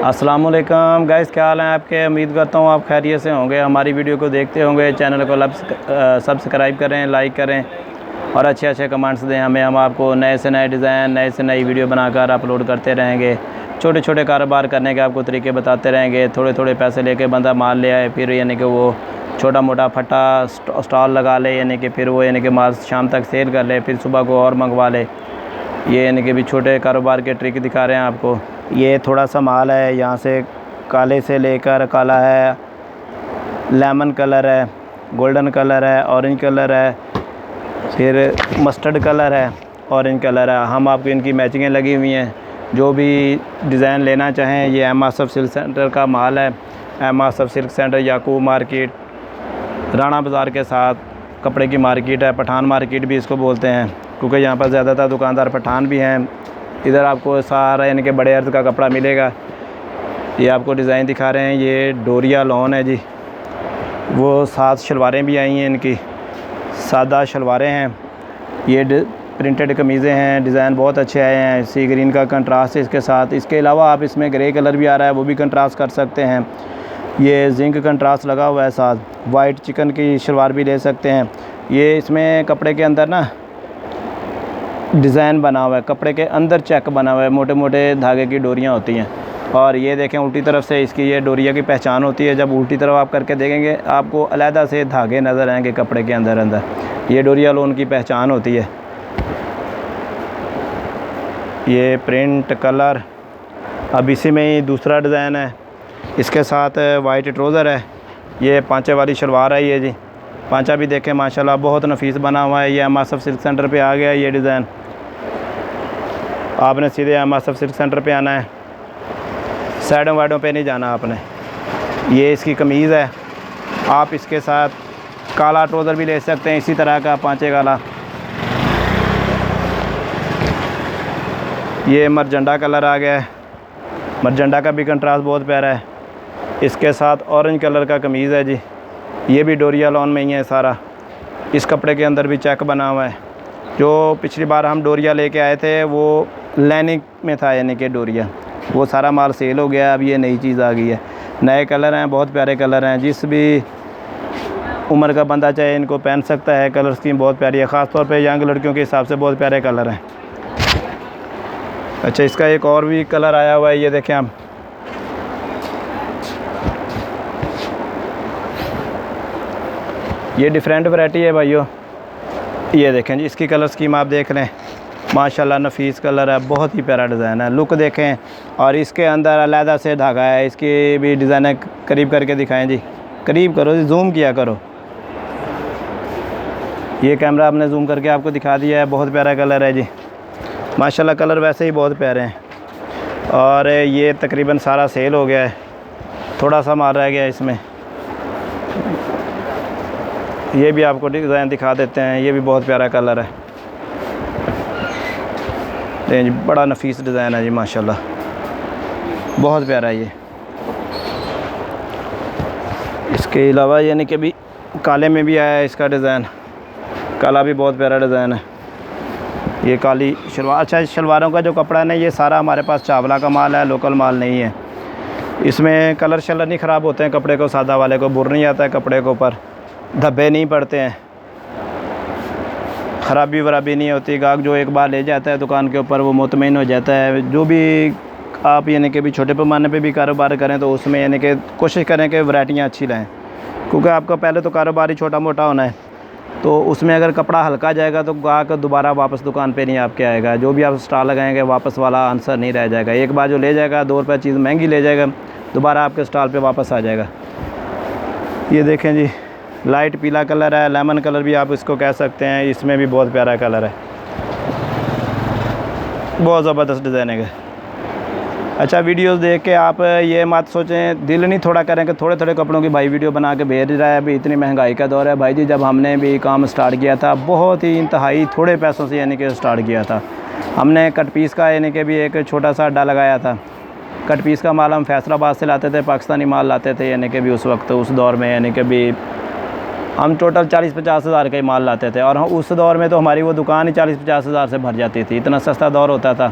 अस्सलाम वालेकुम गाइस, क्या हाल है आपके। उम्मीद करता हूँ आप खैरियत से होंगे। हमारी वीडियो को देखते होंगे। चैनल को सब्सक्राइब करें, लाइक करें और अच्छे अच्छे कमेंट्स दें हमें। हम आपको नए से नए डिज़ाइन, नए से नई वीडियो बनाकर अपलोड करते रहेंगे। छोटे छोटे कारोबार करने के आपको तरीके बताते रहेंगे। थोड़े थोड़े पैसे लेके बंदा माल ले आए, फिर यानी कि वो छोटा मोटा फटा स्टॉल लगा ले, यानी कि फिर वो यानी कि माल शाम तक सेल कर ले, फिर सुबह को और मंगवा ले। ये यानी कि भी छोटे कारोबार के ट्रिक दिखा रहे हैं आपको। ये थोड़ा सा माल है, यहाँ से काले से लेकर काला है, लेमन कलर है, गोल्डन कलर है, ऑरेंज कलर है, फिर मस्टर्ड कलर है, ऑरेंज कलर है। हम आपको इनकी मैचिंगें लगी हुई हैं। जो भी डिज़ाइन लेना चाहें, ये एम आसफ़ सिल्क सेंटर का माल है। एम आसफ़ सिल्क सेंटर याकूब मार्केट, राणा बाज़ार के साथ कपड़े की मार्केट है। पठान मार्केट भी इसको बोलते हैं, क्योंकि यहाँ पर ज़्यादातर दुकानदार पठान भी हैं। इधर आपको सारा यानी कि बड़े अर्ज का कपड़ा मिलेगा। ये आपको डिज़ाइन दिखा रहे हैं। ये डोरिया लॉन है जी। वो 7 शलवारें भी आई हैं, इनकी सादा शलवारें हैं। ये प्रिंटेड कमीज़ें हैं। डिज़ाइन बहुत अच्छे आए हैं। सी ग्रीन का कंट्रास्ट है इसके साथ। इसके अलावा आप इसमें ग्रे कलर भी आ रहा है, वो भी कंट्रास्ट कर सकते हैं। ये जिंक कंट्रास्ट लगा हुआ है साथ। वाइट चिकन की शलवार भी ले सकते हैं। ये इसमें कपड़े के अंदर ना डिज़ाइन बना हुआ है, कपड़े के अंदर चेक बना हुआ है, मोटे मोटे धागे की डोरियाँ होती हैं। और ये देखें उल्टी तरफ से इसकी ये डोरिया की पहचान होती है। जब उल्टी तरफ आप करके देखेंगे आपको अलहदा से धागे नज़र आएंगे कपड़े के अंदर। ये डोरिया लोन की पहचान होती है। ये प्रिंट कलर, अब इसी में ही दूसरा डिज़ाइन है। इसके साथ वाइट ट्राउज़र है। ये पांचे वाली शलवार है ये जी। पांचा भी देखें माशाल्लाह बहुत नफीस बना हुआ है। ये एम आसफ़ सिल्क सेंटर पे आ गया है ये डिज़ाइन। आपने सीधे एम आसफ़ सिल्क सेंटर पे आना है, साइडों वाइडों पे नहीं जाना आपने। ये इसकी कमीज़ है। आप इसके साथ काला ट्राउज़र भी ले सकते हैं, इसी तरह का पांचे काला। ये मरजंडा कलर आ गया है। मरजंडा का भी कंट्रास्ट बहुत प्यारा है। इसके साथ ऑरेंज कलर का कमीज़ है जी। ये भी डोरिया लॉन में ही है सारा। इस कपड़े के अंदर भी चेक बना हुआ है। जो पिछली बार हम डोरिया लेके आए थे वो लाइनिंग में था, यानी कि डोरिया, वो सारा माल सेल हो गया। अब ये नई चीज़ आ गई है। नए कलर हैं, बहुत प्यारे कलर हैं। जिस भी उम्र का बंदा चाहे इनको पहन सकता है। कलर स्कीम बहुत प्यारी है, ख़ास तौर पे यंग लड़कियों के हिसाब से बहुत प्यारे कलर हैं। अच्छा, इसका एक और भी कलर आया हुआ है, ये देखें आप। ये डिफरेंट वैरायटी है भाइयों। ये देखें जी, इसकी कलर स्कीम आप देख लें, माशाल्लाह नफीस कलर है, बहुत ही प्यारा डिज़ाइन है। लुक देखें, और इसके अंदर अलहदा से धागा है। इसकी भी डिज़ाइन करीब करके दिखाएं जी, करीब करो जी, जूम किया करो। ये कैमरा आपने जूम करके आपको दिखा दिया है। बहुत प्यारा कलर है जी माशाल्लाह। कलर वैसे ही बहुत प्यारे हैं। और ये तकरीबन सारा सेल हो गया है, थोड़ा सा माल रह गया है इसमें। ये भी आपको डिज़ाइन दिखा देते हैं। ये भी बहुत प्यारा कलर है जी, बड़ा नफीस डिज़ाइन है जी माशाल्लाह, बहुत प्यारा है ये। इसके अलावा यानी कि भी काले में भी आया है इसका डिज़ाइन। काला भी बहुत प्यारा डिज़ाइन है। ये काली शलवार। अच्छा, शलवारों का जो कपड़ा है ना, ये सारा हमारे पास चावला का माल है, लोकल माल नहीं है। इसमें कलर शलर नहीं ख़राब होते हैं कपड़े को, सादा वाले को बुर नहीं आता है कपड़े के ऊपर, धब्बे नहीं पड़ते हैं, ख़राबी वराबी नहीं होती। गाहक जो एक बार ले जाता है दुकान के ऊपर वो मुतमईन हो जाता है। जो भी आप यानी कि भी छोटे पैमाने पे भी कारोबार करें तो उसमें यानी कि कोशिश करें कि वैरायटियाँ अच्छी लाएँ, क्योंकि आपका पहले तो कारोबार ही छोटा मोटा होना है। तो उसमें अगर कपड़ा हल्का जाएगा तो गाहक दोबारा वापस दुकान पे नहीं आपके आएगा। जो भी आप स्टॉल लगाएंगे वापस वाला आंसर नहीं रह जाएगा। एक बार जो ले जाएगा 2 रुपये चीज़ महंगी ले जाएगा, दोबारा आपके स्टॉल पे वापस आ जाएगा। ये देखें जी, लाइट पीला कलर है, लेमन कलर भी आप इसको कह सकते हैं। इसमें भी बहुत प्यारा कलर है, बहुत ज़बरदस्त डिज़ाइन है। अच्छा, वीडियोस देख के आप ये मत सोचें, दिल नहीं थोड़ा करें कि थोड़े थोड़े कपड़ों की भाई वीडियो बना के भेज रहा है। अभी इतनी महंगाई का दौर है भाई जी। जब हमने भी काम स्टार्ट किया था बहुत ही इंतहाई थोड़े पैसों से यानी कि स्टार्ट किया था। हमने कट पीस का यानी कि भी एक छोटा सा अड्डा लगाया था। कट पीस का माल हम फैसलाबाद से लाते थे, पाकिस्तानी माल लाते थे, यानी कि भी उस वक्त उस दौर में यानी कि भी हम टोटल 40-50 हज़ार का ही माल लाते थे। और उस दौर में तो हमारी वो दुकान ही 40-50 हज़ार से भर जाती थी, इतना सस्ता दौर होता था।